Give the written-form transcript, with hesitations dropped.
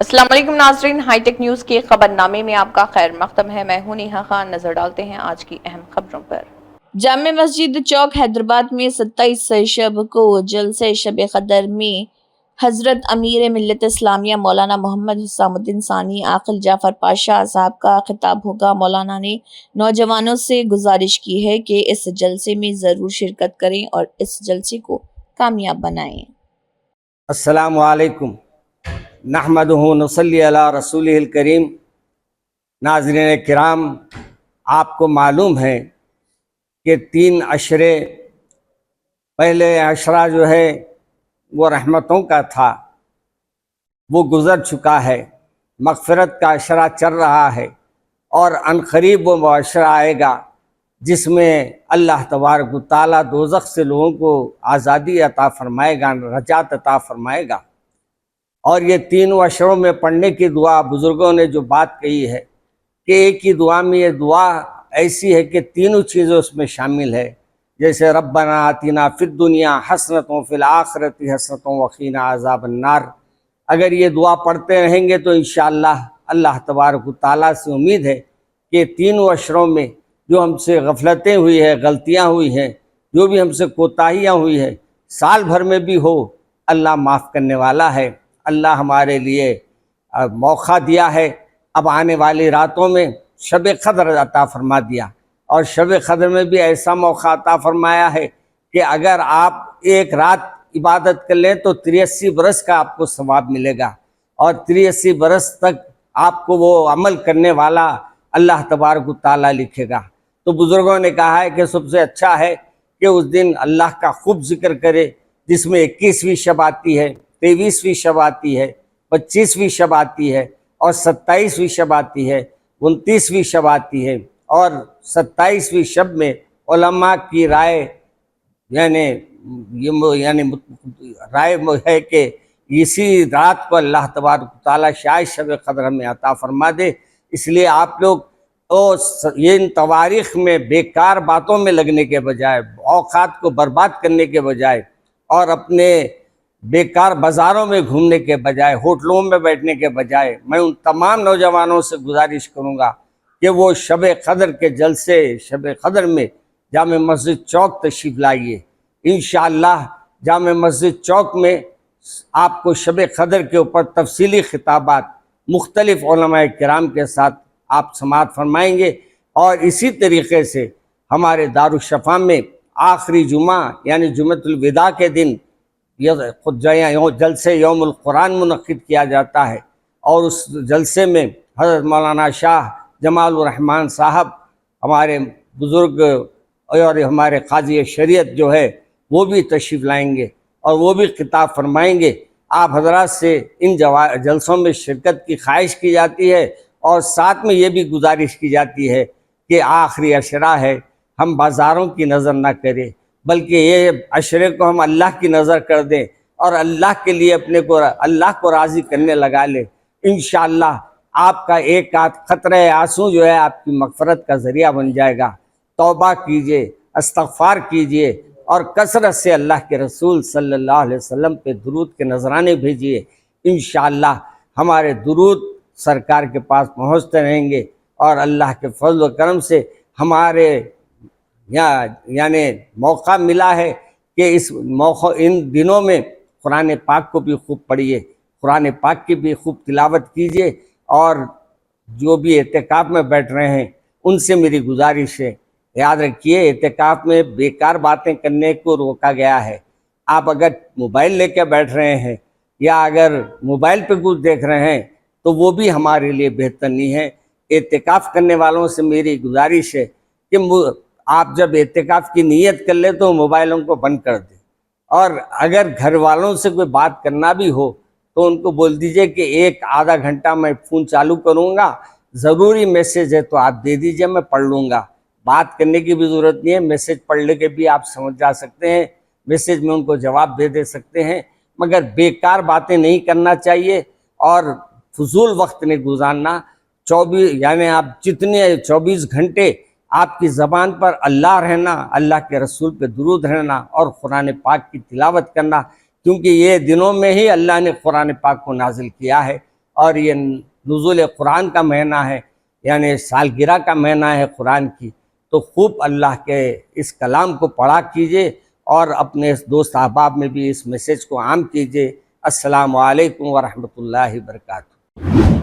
السلام علیکم ناظرین، ہائی ٹیک نیوز کے خبر نامے میں آپ کا خیر مقدم ہے۔ میں ہوں نیہا خان۔ نظر ڈالتے ہیں آج کی اہم خبروں پر۔ جامع مسجد چوک حیدرآباد میں 27 شب کو جلسہ شب قدر میں حضرت امیر ملت اسلامیہ مولانا محمد حسام الدین ثانی عاقل جعفر پاشا صاحب کا خطاب ہوگا۔ مولانا نے نوجوانوں سے گزارش کی ہے کہ اس جلسے میں ضرور شرکت کریں اور اس جلسے کو کامیاب بنائیں۔ السلام علیکم، نحمدہ نصلی علی رسولہ الکریم۔ ناظرین کرام، آپ کو معلوم ہے کہ 3 عشرے پہلے عشرہ جو ہے وہ رحمتوں کا تھا، وہ گزر چکا ہے۔ مغفرت کا عشرہ چل رہا ہے اور عنقریب وہ عشرہ آئے گا جس میں اللہ تبارک و تعالیٰ دوزخ سے لوگوں کو آزادی عطا فرمائے گا، نجات عطا فرمائے گا۔ اور یہ 3 عشروں میں پڑھنے کی دعا، بزرگوں نے جو بات کہی ہے کہ ایک ہی دعا میں یہ دعا ایسی ہے کہ تینوں چیزیں اس میں شامل ہے، جیسے ربنا آتنا فی الدنیا حسنۃ وفی الآخرۃ حسنۃ وقنا عذاب النار۔ اگر یہ دعا پڑھتے رہیں گے تو انشاءاللہ اللہ تبارک و تعالیٰ سے امید ہے کہ 3 عشروں میں جو ہم سے غفلتیں ہوئی ہیں، غلطیاں ہوئی ہیں، جو بھی ہم سے کوتاہیاں ہوئی ہیں، سال بھر میں بھی ہو، اللہ معاف کرنے والا ہے۔ اللہ ہمارے لیے موقع دیا ہے، اب آنے والی راتوں میں شب قدر عطا فرما دیا، اور شب قدر میں بھی ایسا موقع عطا فرمایا ہے کہ اگر آپ ایک رات عبادت کر لیں تو 83 برس کا آپ کو ثواب ملے گا، اور 83 برس تک آپ کو وہ عمل کرنے والا اللہ تبارک و تعالیٰ لکھے گا۔ تو بزرگوں نے کہا ہے کہ سب سے اچھا ہے کہ اس دن اللہ کا خوب ذکر کرے، جس میں 21ویں شب آتی ہے، 23ویں شب آتی ہے، 25ویں شب آتی ہے، اور 27ویں شب آتی ہے، 29ویں شب آتی ہے۔ اور 27ویں شب میں علماء کی رائے رائے ہے کہ اسی رات کو اللہ تبارک و تعالیٰ شاید شب قدر ہمیں عطا فرما دے۔ اس لیے آپ لوگ ان تواریخ میں بیکار باتوں میں لگنے کے بجائے، اوقات کو برباد کرنے کے بجائے، اور اپنے بیکار بازاروں میں گھومنے کے بجائے، ہوٹلوں میں بیٹھنے کے بجائے، میں ان تمام نوجوانوں سے گزارش کروں گا کہ وہ شب قدر کے جلسے شب قدر میں جامع مسجد چوک تشریف لائیے۔ انشاءاللہ جامع مسجد چوک میں آپ کو شب قدر کے اوپر تفصیلی خطابات مختلف علماء کرام کے ساتھ آپ سماعت فرمائیں گے، اور اسی طریقے سے ہمارے دارالشفا میں آخری جمعہ یعنی جمعۃ الوداع کے دن جلسے یوم القرآن منعقد کیا جاتا ہے، اور اس جلسے میں حضرت مولانا شاہ جمال الرحمن صاحب ہمارے بزرگ اور ہمارے قاضی شریعت جو ہے وہ بھی تشریف لائیں گے اور وہ بھی خطاب فرمائیں گے۔ آپ حضرات سے ان جلسوں میں شرکت کی خواہش کی جاتی ہے، اور ساتھ میں یہ بھی گزارش کی جاتی ہے کہ آخری عشرہ ہے، ہم بازاروں کی نظر نہ کریں، بلکہ یہ عشرے کو ہم اللہ کی نظر کر دیں اور اللہ کے لیے اپنے کو اللہ کو راضی کرنے لگا لیں۔ انشاءاللہ آپ کا ایک آدھ قطرہ آنسو جو ہے آپ کی مغفرت کا ذریعہ بن جائے گا۔ توبہ کیجئے، استغفار کیجئے، اور کثرت سے اللہ کے رسول صلی اللہ علیہ وسلم پہ درود کے نذرانے بھیجئے۔ انشاءاللہ ہمارے درود سرکار کے پاس پہنچتے رہیں گے، اور اللہ کے فضل و کرم سے ہمارے یعنی موقع ملا ہے کہ اس موقع ان دنوں میں قرآن پاک کو بھی خوب پڑھیے، قرآن پاک کی بھی خوب تلاوت کیجیے، اور جو بھی اعتکاف میں بیٹھ رہے ہیں ان سے میری گزارش ہے، یاد رکھیے اعتکاف میں بیکار باتیں کرنے کو روکا گیا ہے۔ آپ اگر موبائل لے کے بیٹھ رہے ہیں یا اگر موبائل پہ کچھ دیکھ رہے ہیں تو وہ بھی ہمارے لیے بہتر نہیں ہے۔ اعتکاف کرنے والوں سے میری گزارش ہے کہ آپ جب اعتکاف کی نیت کر لیں تو موبائلوں کو بند کر دیں، اور اگر گھر والوں سے کوئی بات کرنا بھی ہو تو ان کو بول دیجئے کہ 1-آدھا گھنٹہ میں فون چالو کروں گا، ضروری میسیج ہے تو آپ دے دیجئے، میں پڑھ لوں گا۔ بات کرنے کی بھی ضرورت نہیں ہے، میسیج پڑھ لے کے بھی آپ سمجھ جا سکتے ہیں، میسیج میں ان کو جواب دے سکتے ہیں، مگر بیکار باتیں نہیں کرنا چاہیے اور فضول وقت نہیں گزارنا۔ یعنی آپ جتنے 24 گھنٹے آپ کی زبان پر اللہ رہنا، اللہ کے رسول پہ درود رہنا، اور قرآن پاک کی تلاوت کرنا، کیونکہ یہ دنوں میں ہی اللہ نے قرآن پاک کو نازل کیا ہے، اور یہ نزول قرآن کا مہینہ ہے، یعنی سالگرہ کا مہینہ ہے قرآن کی، تو خوب اللہ کے اس کلام کو پڑھا کیجئے اور اپنے دوست احباب میں بھی اس میسیج کو عام کیجئے۔ السلام علیکم ورحمۃ اللہ وبرکاتہ۔